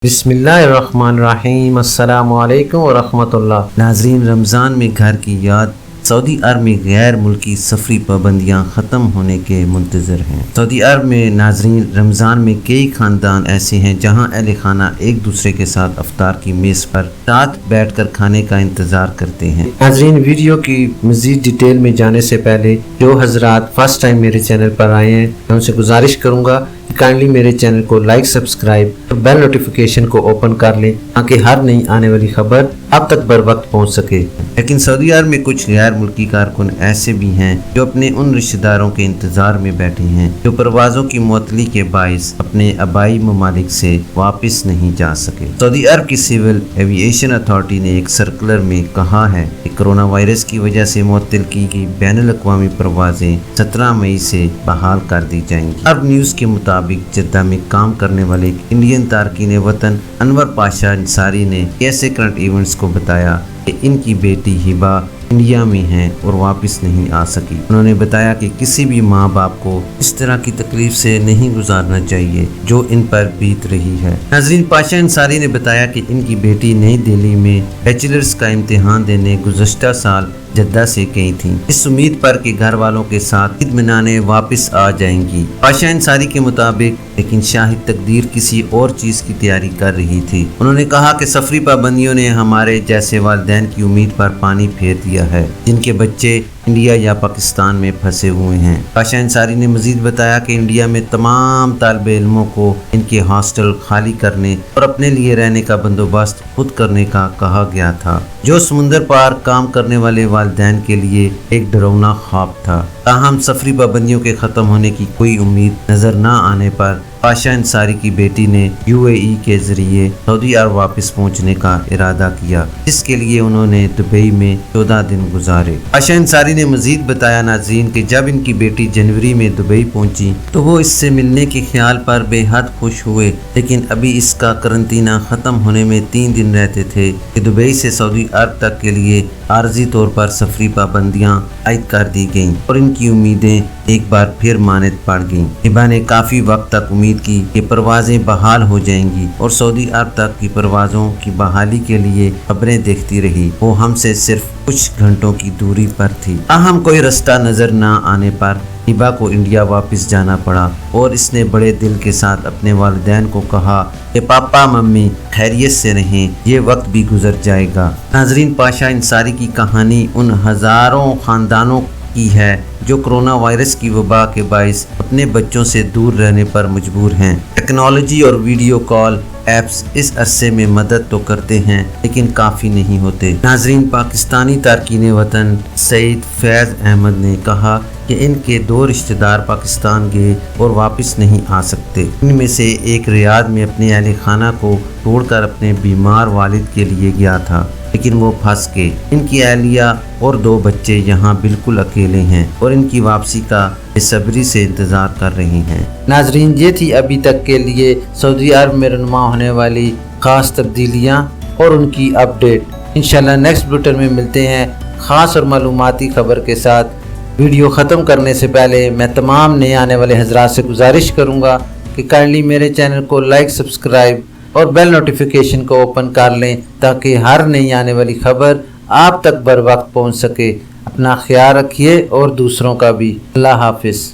बिस्मिल्लाहिर्रहमानिर्रहीम अस्सलामु अलैकुम वरहमतुल्लाह। नाज़रीन, रमज़ान में घर की याद। सऊदी अरब में गैर मुल्की सफरी पाबंदियाँ ख़त्म होने के मुंतज़र हैं। सऊदी अरब में नाज़रीन, रमज़ान में कई ख़ानदान ऐसे हैं जहाँ अहले खाना एक दूसरे के साथ अफ्तार की मेज़ पर साथ बैठकर खाने का इंतज़ार करते हैं। नाज़रीन, वीडियो की मज़ीद डिटेल में जाने से पहले जो हज़रात फर्स्ट टाइम मेरे चैनल पर आए हैं, मैं उनसे गुजारिश करूँगा काइंडली मेरे चैनल को लाइक, सब्सक्राइब और बेल नोटिफिकेशन को ओपन कर लें ताकि हर नई आने वाली खबर अब तक बर वक्त पहुँच सके। लेकिन सऊदी अरब में कुछ गैर मुल्की कारकुन ऐसे भी हैं जो अपने उन रिश्तेदारों के इंतजार में बैठे हैं जो परवाज़ों की मुअत्तली के बाइस अपने आबाई ममालिक से वापस नहीं जा सके। सऊदी अरब की सिविल एविएशन अथॉरिटी ने एक सर्कुलर में कहा है कि कोरोना वायरस की वजह से मुअत्तल की गई बैनुल-अक़वामी परवाज़ें 17 मई से बहाल कर दी जाएंगी। अरब न्यूज़ के मुताबिक जद्दा में काम करने वाले इंडियन तारकीन वतन अनवर पाशा अंसारी ने ऐसे करंट इवेंट्स को बताया कि इनकी बेटी हिबा इंडिया में है और वापस नहीं आ सकी। उन्होंने बताया कि किसी भी माँ बाप को इस तरह की तकलीफ से नहीं गुजारना चाहिए जो इन पर बीत रही है। नाज़रीन, पाशा अंसारी ने बताया कि इनकी बेटी नई दिल्ली में बैचलर्स का इम्तिहान देने गुज़श्ता साल जद्दा से गई थी, इस उम्मीद पर कि घर वालों के साथ ईद मनाने वापस आ जाएंगी। पाशा अंसारी के मुताबिक लेकिन शाहिद तकदीर किसी और चीज़ की तैयारी कर रही थी। उन्होंने कहा कि सफरी पाबंदियों ने हमारे जैसे वालिदैन की उम्मीद पर पानी फेर दिया है जिनके बच्चे इंडिया या पाकिस्तान में फंसे हुए हैं। पाशा अंसारी ने मजीद बताया कि इंडिया में तमाम तालिबे इल्मों को इनके हॉस्टल खाली करने और अपने लिए रहने का बंदोबस्त खुद करने का कहा गया था, जो समुंदर पार काम करने वाले वालिदैन के लिए एक डरावना ख्वाब था। ताहम सफरी पाबंदियों के ख़त्म होने की कोई उम्मीद नज़र न आने पर पाशा अंसारी की बेटी ने UAE के ज़रिए सऊदी अरब वापस पहुंचने का इरादा किया, जिसके लिए उन्होंने दुबई में 14 दिन गुजारे। पाशा अंसारी ने मजीद बताया नाज़रीन कि जब इनकी बेटी जनवरी में दुबई पहुंची तो वो इससे मिलने के ख्याल पर बेहद खुश हुए, लेकिन अभी इसका करंतना ख़त्म होने में 3 दिन रहते थे कि दुबई से सऊदी अरब तक के लिए आर्जी तौर पर सफरी पाबंदियाँ आयद कर दी गईं और इनकी उम्मीदें एक बार फिर मानद पड़ गईं। हिबा ने काफ़ी वक्त तक उम्मीद की कि परवाज़ें बहाल हो जाएंगी और सऊदी अरब तक की परवाज़ों की बहाली के लिए खबरें देखती रही। वो हमसे सिर्फ कुछ घंटों की दूरी पर थी। अहम कोई रास्ता नज़र न आने पर हिबा को इंडिया वापस जाना पड़ा और इसने बड़े दिल के साथ अपने वालिदैन को कहा कि पापा मम्मी खैरियत से रहें, ये वक्त भी गुजर जाएगा। नाज़रीन, पाशा अंसारी की कहानी उन हज़ारों ख़ानदानों की है जो कोरोना वायरस की वबा के बाइस अपने बच्चों से दूर रहने पर मजबूर हैं। टेक्नोलॉजी और वीडियो कॉल ऐप्स इस अरसे में मदद तो करते हैं लेकिन काफ़ी नहीं होते। नाज़रीन, पाकिस्तानी तारकीन वतन सईद फैज़ अहमद ने कहा कि इनके 2 रिश्तेदार पाकिस्तान गए और वापस नहीं आ सकते। इनमें से एक रियाद में अपने अहले खाना को छोड़कर अपने बीमार वालिद के लिए गया था, लेकिन वो फंस गए। इनकी अहलिया और 2 बच्चे यहाँ बिल्कुल अकेले हैं और इनकी वापसी का बेसब्री से इंतज़ार कर रहे हैं। नाज़रीन, ये थी अभी तक के लिए सऊदी अरब में रनुमा होने वाली ख़ास तब्दीलियाँ और उनकी अपडेट। इंशाल्लाह नेक्स्ट बुलेटिन में मिलते हैं ख़ास और मालूमाती खबर के साथ। वीडियो ख़त्म करने से पहले मैं तमाम नए आने वाले हज़रात से गुजारिश करूँगा कि काइंडली मेरे चैनल को लाइक, सब्सक्राइब और बेल नोटिफिकेशन को ओपन कर लें ताकि हर नई आने वाली खबर आप तक बर वक्त पहुँच सके। अपना ख्याल रखिए और दूसरों का भी। अल्लाह हाफिज़।